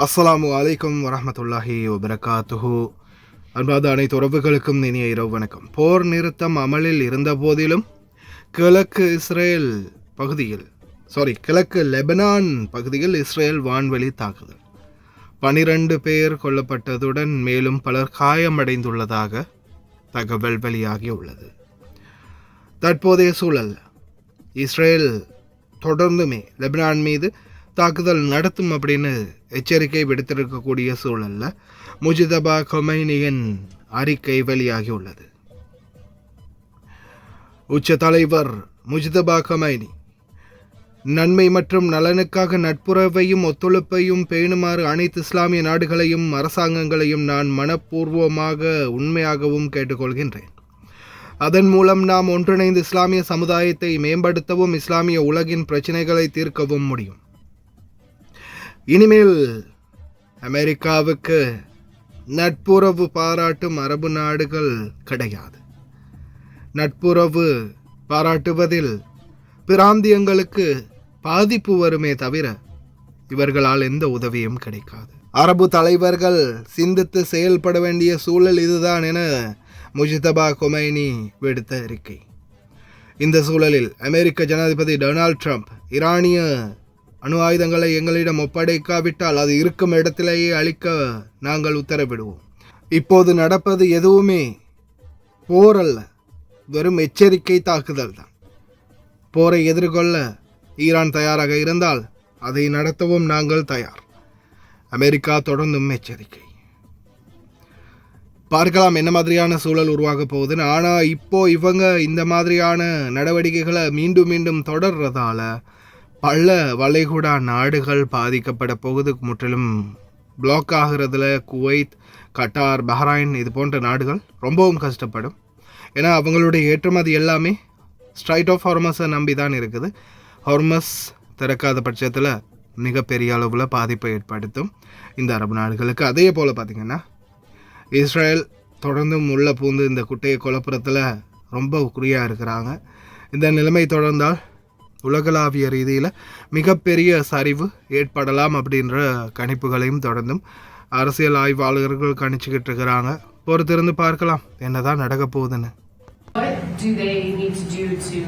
அஸ்ஸலாமு அலைக்கும் வரஹ்மத்துல்லாஹி வபரகாத்துஹு. அன்பாத அனைத்து உறவுகளுக்கும் இனிய இரவு வணக்கம். போர் நிறுத்தம் அமலில் இருந்த போதிலும் கிழக்கு லெபனான் பகுதியில் இஸ்ரேல் வான்வெளி தாக்குதல், 12 பேர் கொல்லப்பட்டதுடன் மேலும் பலர் காயமடைந்துள்ளதாக தகவல் வெளியாகியுள்ளது. தற்போதைய சூழல் இஸ்ரேல் தொடர்ந்துமே லெபனான் மீது தாக்குதல் நடத்தும் அப்படின்னு எச்சரிக்கை விடுத்திருக்கக்கூடிய சூழல்ல முஜிதபா கொமைனியின் அறிக்கை வெளியாகியுள்ளது. உச்ச தலைவர் முஜிதபா கொமைனி நன்மை மற்றும் நலனுக்காக நட்புறவையும் ஒத்துழைப்பையும் பேணுமாறு அனைத்து இஸ்லாமிய நாடுகளையும் அரசாங்கங்களையும் நான் மனப்பூர்வமாக உண்மையாகவும் கேட்டுக்கொள்கின்றேன். அதன் மூலம் நாம் ஒன்றிணைந்து இஸ்லாமிய சமுதாயத்தை மேம்படுத்தவும் இஸ்லாமிய உலகின் பிரச்சனைகளை தீர்க்கவும் முடியும். இனிமேல் அமெரிக்காவுக்கு நட்புறவு பாராட்டும் அரபு நாடுகள் கிடையாது. நட்புறவு பாராட்டுவதில் பிராந்தியங்களுக்கு பாதிப்பு வருமே தவிர இவர்களால் எந்த உதவியும் கிடைக்காது. அரபு தலைவர்கள் சிந்தித்து செயல்பட வேண்டிய சூழல் இதுதான் என முஜிதபா கொமைனி விடுத்த அறிக்கை. இந்த சூழலில் அமெரிக்க ஜனாதிபதி டொனால்ட் ட்ரம்ப் ஈரானிய அணு ஆயுதங்களை எங்களிடம் ஒப்படைக்காவிட்டால் அது இருக்கும் இடத்திலேயே அழிக்க நாங்கள் உத்தரவிடுவோம். இப்போது நடப்பது எதுவுமே போர் அல்ல, வெறும் எச்சரிக்கை தாக்குதல் தான். போரை எதிர்கொள்ள ஈரான் தயாராக இருந்தால் அதை நடத்தவும் நாங்கள் தயார். அமெரிக்கா தொடர்ந்தும் எச்சரிக்கை. பார்க்கலாம் என்ன மாதிரியான சூழல் உருவாக போகுதுன்னு. ஆனால் இப்போ இவங்க இந்த மாதிரியான நடவடிக்கைகளை மீண்டும் மீண்டும் தொடர்றதால பல வளைகுடா நாடுகள் பாதிக்கப்பட போகுது. முற்றிலும் பிளாக் ஆகிறதுல குவைத், கட்டார், பஹ்ரைன் இது போன்ற நாடுகள் ரொம்பவும் கஷ்டப்படும். ஏன்னா அவங்களுடைய ஏற்றுமதி எல்லாமே ஸ்ட்ரைட் ஆஃப் ஹார்மஸை நம்பி தான் இருக்குது. ஹார்மஸ் திறக்காத பட்சத்தில் மிகப்பெரிய அளவில் பாதிப்பை ஏற்படுத்தும் இந்த அரபு நாடுகளுக்கு. அதே போல் பார்த்திங்கன்னா இஸ்ரேல் தொடர்ந்தும் உள்ள பூந்து இந்த குட்டையை குழப்பத்தில் ரொம்ப குறியாக இருக்கிறாங்க. இந்த நிலைமை தொடர்ந்தால் உலகளாவிய ரீதியில் மிகப்பெரிய சரிவு ஏற்படலாம் அப்படின்ற கணிப்புகளையும் தொடர்ந்தும் அரசியல் ஆய்வாளர்கள் கணிச்சுக்கிட்டு இருக்கிறாங்க. பொறுத்திருந்து பார்க்கலாம் என்னதான் நடக்க போகுதுன்னு. What do they need to do to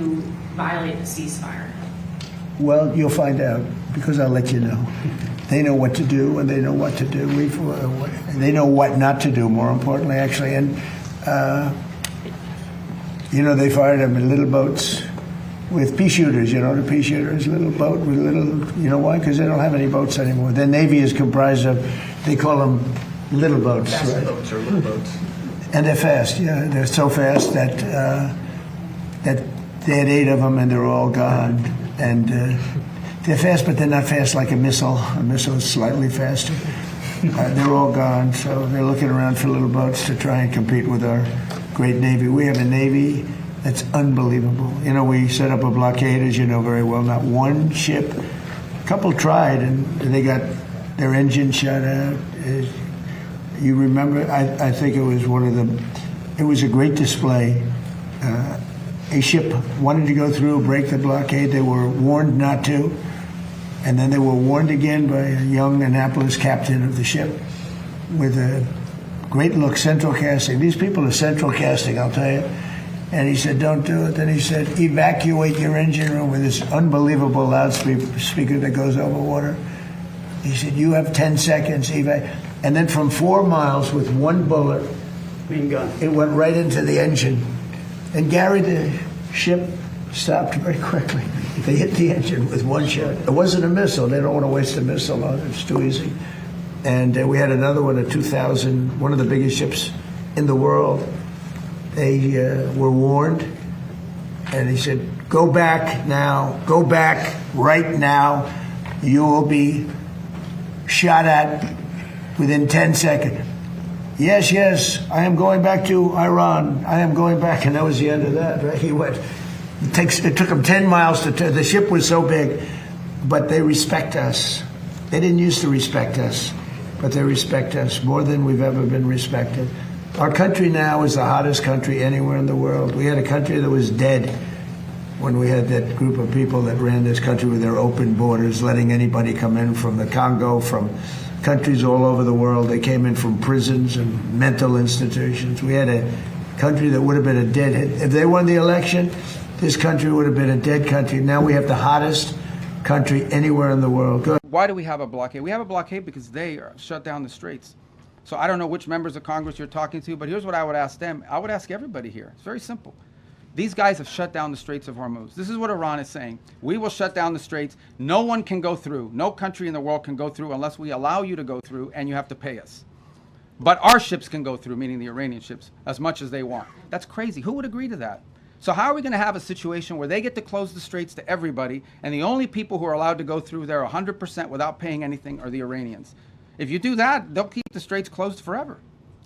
violate the ceasefire? Well, you'll find out because I'll let you know. They know what to do and they know what to do. They know what not to do, more importantly, actually. And, they fired them in little boats with pea shooters, the pea shooters, little boat with little, why? Because they don't have any boats anymore. Their Navy is comprised of, they call them little boats. Fast right? boats or little boats. And they're fast, yeah. They're so fast that they had 8 of them and they're all gone. And they're fast, but they're not fast like a missile. A missile is slightly faster. They're all gone, so they're looking around for little boats to try and compete with our great Navy. We have a Navy that's unbelievable. We set up a blockade, as you know very well. Not one ship. A couple tried, and they got their engine shut out. You remember? I think it was it was a great display. A ship wanted to go through, break the blockade. They were warned not to. And then they were warned again by a young Annapolis captain of the ship with a great look, central casting. These people are central casting, I'll tell you. And he said, don't do it. Then he said, evacuate your engine room with this unbelievable loudspeaker that goes over water. He said, you have 10 seconds. And then from 4 miles with one bullet, it went right into the engine. And Gary, the ship stopped very quickly. They hit the engine with one shot. It wasn't a missile. They don't want to waste a missile on it. It's too easy. And we had another one, a 2000, one of the biggest ships in the world. They were warned, and he said, go back now, go back right now. You will be shot at within 10 seconds. Yes, I am going back to Iran. I am going back. And that was the end of that, right? He went. It took him 10 miles to turn. The ship was so big, but they respect us. They didn't used to respect us, but they respect us more than we've ever been respected. Our country now is the hottest country anywhere in the world. We had a country that was dead when we had that group of people that ran this country with their open borders, letting anybody come in from the Congo, from countries all over the world. They came in from prisons and mental institutions. We had a country that would have been a dead. If they won the election, this country would have been a dead country. Now we have the hottest country anywhere in the world. Good. Why do we have a blockade? We have a blockade because they shut down the straits. So I don't know which members of Congress you're talking to, but here's what I would ask them. I would ask everybody here. It's very simple. These guys have shut down the Straits of Hormuz. This is what Iran is saying. We will shut down the straits. No one can go through. No country in the world can go through unless we allow you to go through, and you have to pay us. But our ships can go through, meaning the Iranian ships, as much as they want. That's crazy. Who would agree to that? So how are we going to have a situation where they get to close the straits to everybody, and the only people who are allowed to go through there 100% without paying anything are the Iranians? If you do that, they'll keep the straits closed forever.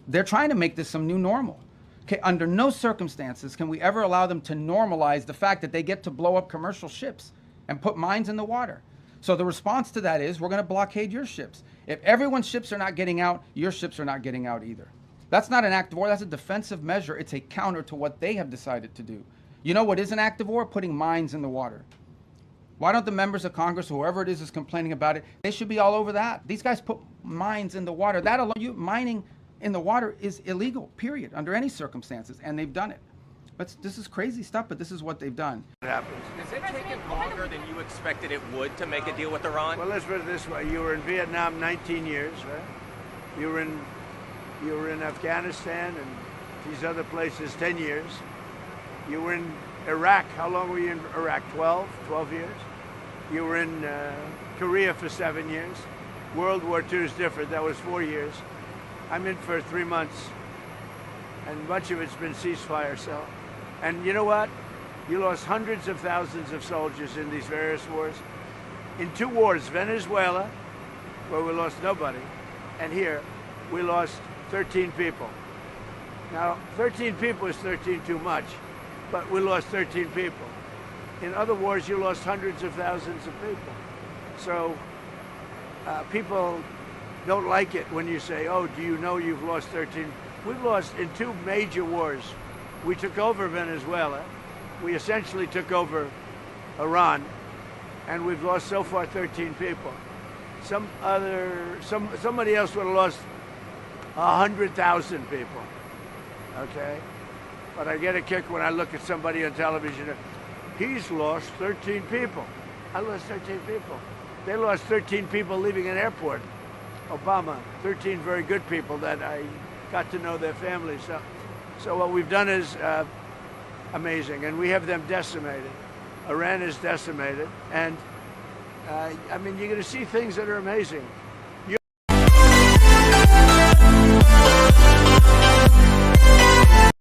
They're trying to make this some new normal. Okay, under no circumstances can we ever allow them to normalize the fact that they get to blow up commercial ships and put mines in the water. So the response to that is we're going to blockade your ships. If everyone's ships are not getting out, your ships are not getting out either. That's not an act of war. That's a defensive measure. It's a counter to what they have decided to do. You know what is an act of war? Putting mines in the water. Why don't the members of Congress, or whoever it is complaining about it, they should be all over that. These guys put mines in the water. That alone, mining in the water is illegal, period, under any circumstances, and they've done it. But this is crazy stuff, but this is what they've done. Has it taken longer than you expected it would to make a deal with Iran? Well, let's put it this way. You were in Vietnam 19 years, right? You were in Afghanistan and these other places 10 years. You were in Iraq. How long were you in Iraq? 12 years. You were in Korea for 7 years. World War II is different. That was 4 years. I'm in for 3 months, and much of it's been ceasefire. So, and you know what? You lost hundreds of thousands of soldiers in these various wars. In 2 wars, Venezuela, where we lost nobody, and here, we lost 13 people. Now, 13 people is 13 too much, but we lost 13 people. In other wars, you lost hundreds of thousands of people. So, people don't like it when you say, oh, do you know you've lost 13? We've lost in 2 major wars. We took over Venezuela. We essentially took over Iran. And we've lost so far 13 people. Somebody else would have lost 100,000 people. Okay? But I get a kick when I look at somebody on television. He's lost 13 people. I lost 13 people. They lost 13 people leaving an airport. Obama, 13 very good people that I got to know their families. So what we've done is amazing, and we have them decimated. Iran is decimated, and I mean, you're going to see things that are amazing.